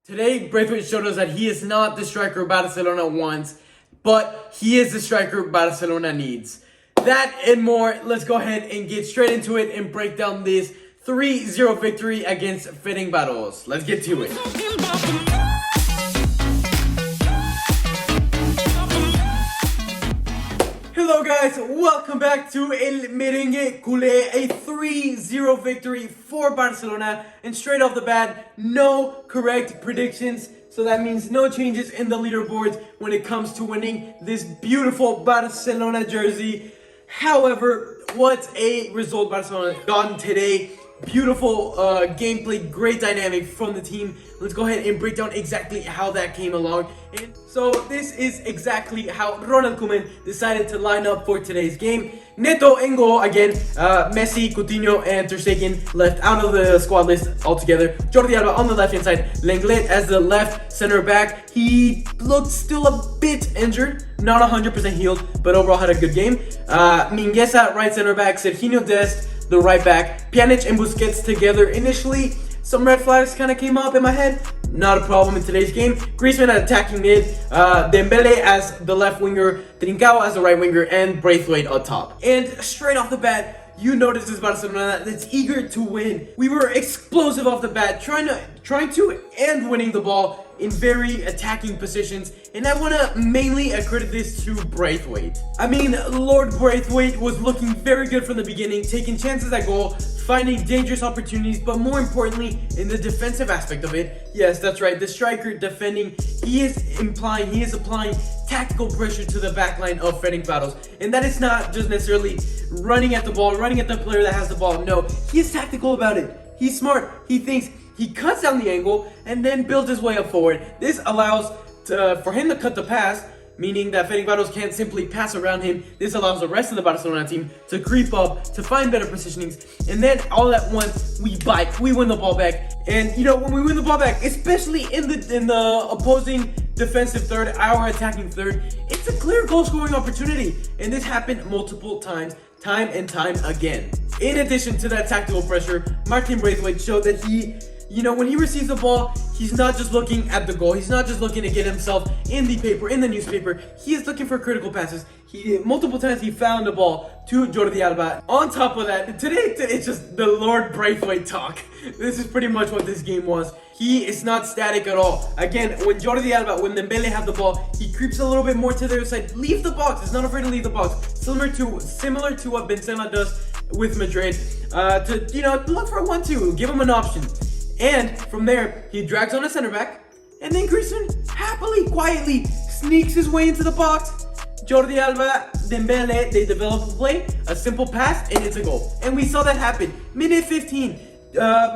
Today, Braithwaite showed us that he is not the striker Barcelona wants, but he is the striker Barcelona needs. That and more, let's go ahead and get straight into it and break down this 3-0 victory against Ferencvaros. Let's get to it. Hello guys, welcome back to El Merengue Culé, a 3-0 victory for Barcelona, and straight off the bat, no correct predictions, so that means no changes in the leaderboards when it comes to winning this beautiful Barcelona jersey. However, what a result Barcelona gotten today. Beautiful gameplay, great dynamic from the team. Let's go ahead and break down exactly how that came along. And so this is exactly how Ronald Koeman decided to line up for today's game. Neto en goal again. Messi, Coutinho, and Ter Stegen left out of the squad list altogether. Jordi Alba on the left hand side. Lenglet as the left center back. He looked still a bit injured, not 100% healed, but overall had a good game. Mingueza right center back. Serginho Dest the right back. Pjanic and Busquets together. Initially, some red flags kind of came up in my head. Not a problem in today's game. Griezmann at attacking mid, Dembele as the left winger, Trincao as the right winger, and Braithwaite on top. And straight off the bat, you notice this Barcelona that's eager to win. We were explosive off the bat, trying to and winning the ball in very attacking positions, and I want to mainly accredit this to Braithwaite. I mean, Lord Braithwaite was looking very good from the beginning, taking chances at goal, finding dangerous opportunities, but more importantly, in the defensive aspect of it, yes, that's right, the striker defending, he is applying tactical pressure to the backline of Ferencvaros, and that is not just necessarily running at the ball, running at the player that has the ball. No, he is tactical about it. He's smart. He thinks. He cuts down the angle and then builds his way up forward. This allows for him to cut the pass, meaning that Ferencvaros can't simply pass around him. This allows the rest of the Barcelona team to creep up, to find better positionings, and then all at once we bite, we win the ball back. And you know, when we win the ball back, especially in the opposing defensive third, our attacking third, it's a clear goal scoring opportunity, and this happened multiple times, time and time again. In addition to that tactical pressure, Martin Braithwaite showed that he, you know, when he receives the ball, he's not just looking at the goal. He's not just looking to get himself in the paper, in the newspaper. He is looking for critical passes. Multiple times he found the ball to Jordi Alba. On top of that, today it's just the Lord Braithwaite talk. This is pretty much what this game was. He is not static at all. Again, when Jordi Alba, when Dembele have the ball, he creeps a little bit more to their side. Leave the box. He's not afraid to leave the box. Similar to what Benzema does with Madrid. To look for a 1-2, give him an option. And from there, he drags on a center back, and then Griezmann happily, quietly sneaks his way into the box. Jordi Alba, Dembele, they develop a play, a simple pass, and it's a goal. And we saw that happen. Minute 15,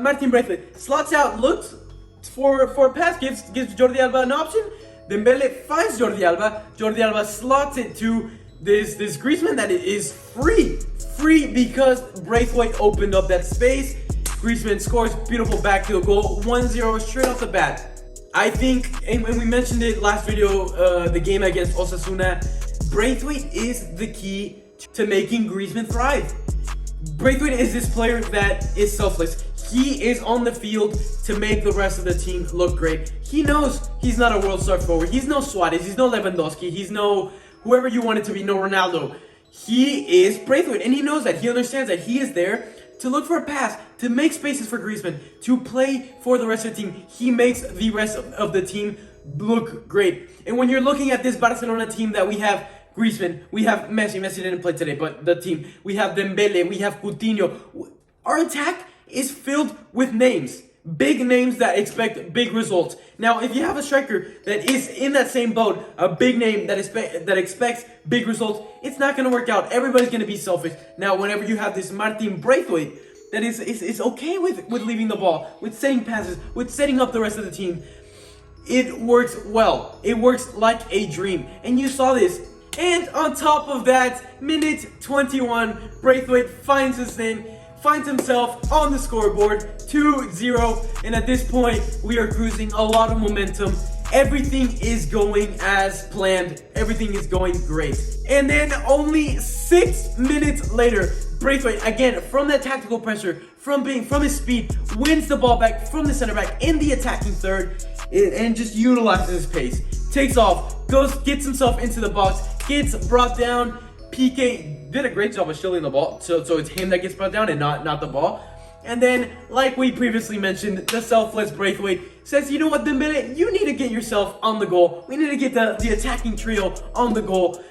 Martin Braithwaite slots out, looks for a pass, gives Jordi Alba an option. Dembele finds Jordi Alba. Jordi Alba slots it to this Griezmann that is free because Braithwaite opened up that space. Griezmann scores, beautiful backfield goal, 1-0 straight off the bat. I think, and we mentioned it last video, the game against Osasuna, Braithwaite is the key to making Griezmann thrive. Braithwaite is this player that is selfless. He is on the field to make the rest of the team look great. He knows he's not a world star forward. He's no Suarez, he's no Lewandowski, he's no whoever you want it to be, no Ronaldo. He is Braithwaite, and he knows that. He understands that he is there to look for a pass, to make spaces for Griezmann, to play for the rest of the team. He makes the rest of the team look great. And when you're looking at this Barcelona team that we have Griezmann, we have Messi didn't play today, but the team, we have Dembele, we have Coutinho. Our attack is filled with names, big names that expect big results. Now, if you have a striker that is in that same boat, a big name that expects big results, it's not going to work out. Everybody's going to be selfish. Now, whenever you have this Martin Braithwaite that is okay with leaving the ball, with setting passes, with setting up the rest of the team, it works well. It works like a dream. And you saw this. And on top of that, minute 21, Braithwaite finds himself on the scoreboard, 2-0, and at this point, we are cruising a lot of momentum. Everything is going as planned. Everything is going great. And then only 6 minutes later, Braithwaite, again, from that tactical pressure, from his speed, wins the ball back from the center back in the attacking third. and just utilizes his pace. Takes off, gets himself into the box, gets brought down. PK did a great job of shielding the ball, so it's him that gets brought down and not the ball. And then, like we previously mentioned, the selfless Braithwaite says, you know what, Dembele, you need to get yourself on the goal. We need to get the attacking trio on the goal.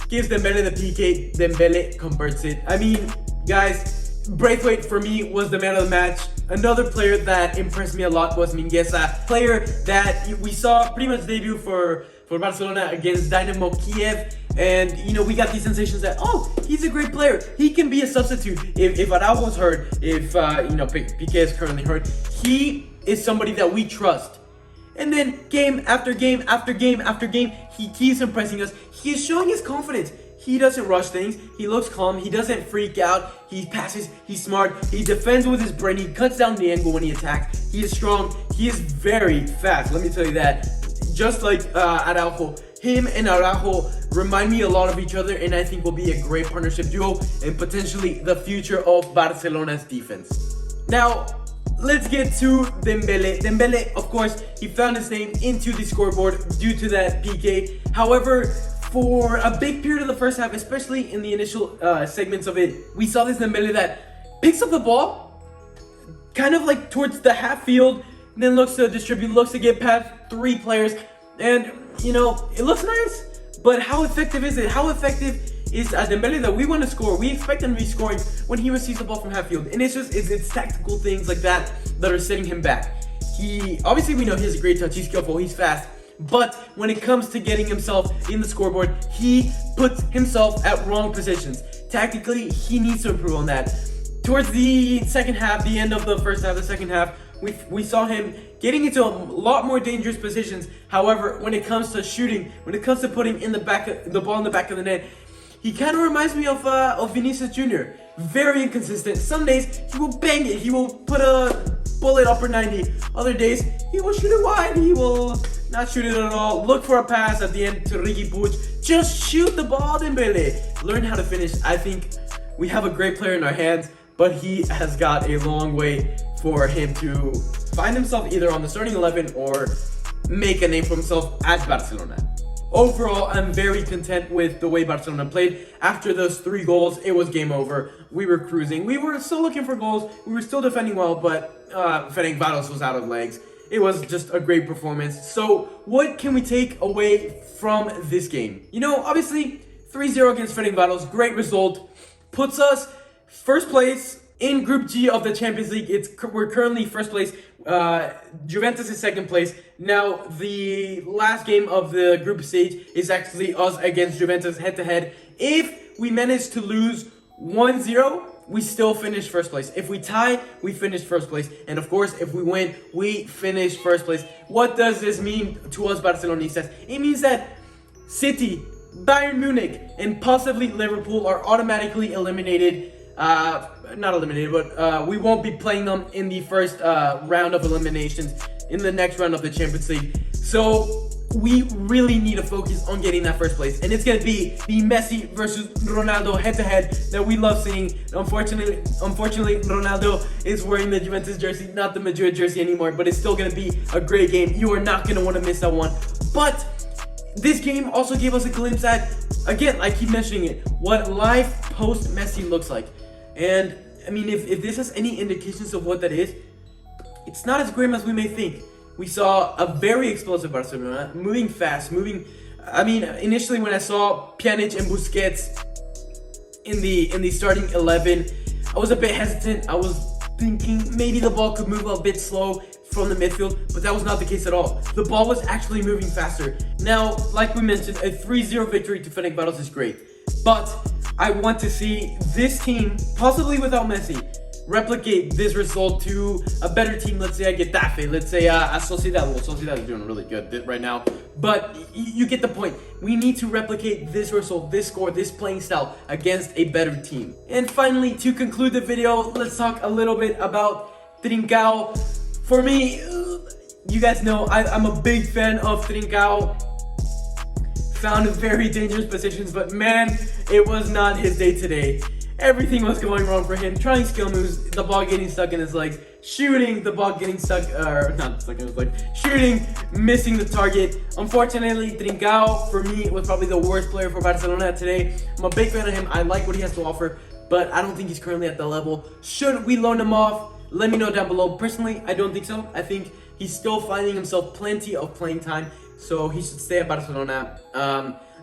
Gives Dembele the PK, Dembele converts it. I mean, guys, Braithwaite for me was the man of the match. Another player that impressed me a lot was Mingueza, player that we saw pretty much debut for Barcelona against Dynamo Kiev. And, you know, we got these sensations that, oh, he's a great player. He can be a substitute. If Araujo's hurt, if, Piqué is currently hurt, he is somebody that we trust. And then game after game after game after game, he keeps impressing us. He is showing his confidence. He doesn't rush things. He looks calm. He doesn't freak out. He passes. He's smart. He defends with his brain. He cuts down the angle when he attacks. He is strong. He is very fast. Let me tell you that. Just like Araujo, him and Araujo remind me a lot of each other, and I think will be a great partnership duo and potentially the future of Barcelona's defense. Now, let's get to Dembele. Dembele, of course, he found his name into the scoreboard due to that PK. However, for a big period of the first half, especially in the initial segments of it, we saw this Dembele that picks up the ball, kind of like towards the half field, then looks to distribute, looks to get past 3 players, and, you know, it looks nice, but how effective is it? How effective is Dembele that we want to score? We expect him to be scoring when he receives the ball from half field, and it's tactical things like that are setting him back. Obviously we know he has a great touch, he's skillful, he's fast, but when it comes to getting himself in the scoreboard, he puts himself at wrong positions. Tactically, he needs to improve on that. Towards the second half, the end of the first half, the second half, we saw him getting into a lot more dangerous positions. However, when it comes to shooting, when it comes to putting the ball in the back of the net, he kind of reminds me of Vinicius Jr. Very inconsistent. Some days he will bang it, he will put a bullet upper 90. Other days he will shoot it wide, he will not shoot it at all. Look for a pass at the end to Ricky Puig. Just shoot the ball, Dembele. Learn how to finish. I think we have a great player in our hands, but he has got a long way for him to find himself either on the starting 11 or make a name for himself at Barcelona. Overall, I'm very content with the way Barcelona played. After those 3 goals, it was game over. We were cruising. We were still looking for goals. We were still defending well, but Ferencvaros was out of legs. It was just a great performance. So what can we take away from this game? You know, obviously, 3-0 against Ferencvaros, great result. Puts us first place in Group G of the Champions League. We're currently first place. Juventus is second place. Now, the last game of the group stage is actually us against Juventus head-to-head. If we manage to lose 1-0, we still finish first place. If we tie, we finish first place. And of course, if we win, we finish first place. What does this mean to us Barcelonistas? It means that City, Bayern Munich, and possibly Liverpool are automatically eliminated. Not eliminated, but we won't be playing them in the first round of eliminations in the next round of the Champions League. So we really need to focus on getting that first place, and it's going to be the Messi versus Ronaldo head-to-head that we love seeing. Unfortunately, Ronaldo is wearing the Juventus jersey, not the Madrid jersey anymore, but it's still going to be a great game. You are not going to want to miss that one. But this game also gave us a glimpse at, again, I keep mentioning it, what life post-Messi looks like. And, I mean, if this has any indications of what that is, it's not as grim as we may think. We saw a very explosive Barcelona, moving fast, initially when I saw Pjanic and Busquets in the starting 11, I was a bit hesitant. I was thinking maybe the ball could move a bit slow from the midfield, but that was not the case at all. The ball was actually moving faster. Now, like we mentioned, a 3-0 victory to Ferencvaros is great, but I want to see this team, possibly without Messi, replicate this result to a better team. Let's say a Getafe, let's say a Sociedad. Well, Sociedad is doing really good right now, but you get the point. We need to replicate this result, this score, this playing style against a better team. And finally, to conclude the video, let's talk a little bit about Trincao. For me, you guys know I'm a big fan of Trincao. Found very dangerous positions, but man, it was not his day today. Everything was going wrong for him. Trying skill moves, the ball getting stuck in his legs. Shooting, the ball getting stuck, not stuck in his legs. Shooting, missing the target. Unfortunately, Trincao, for me, was probably the worst player for Barcelona today. I'm a big fan of him. I like what he has to offer, but I don't think he's currently at the level. Should we loan him off? Let me know down below. Personally, I don't think so. I think he's still finding himself plenty of playing time, so he should stay at Barcelona.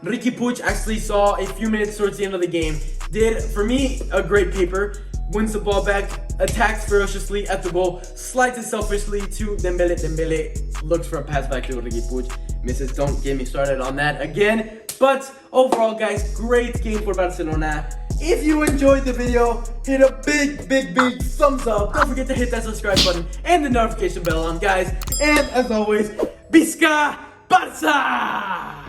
Riqui Puig actually saw a few minutes towards the end of the game. Did, for me, a great paper. Wins the ball back, attacks ferociously at the goal, slides it selfishly to Dembele. Dembele looks for a pass back to Riqui Puig. Misses. Don't get me started on that again. But overall, guys, great game for Barcelona. If you enjoyed the video, hit a big thumbs up. Don't forget to hit that subscribe button and the notification bell on, guys. And as always, Visca Barça!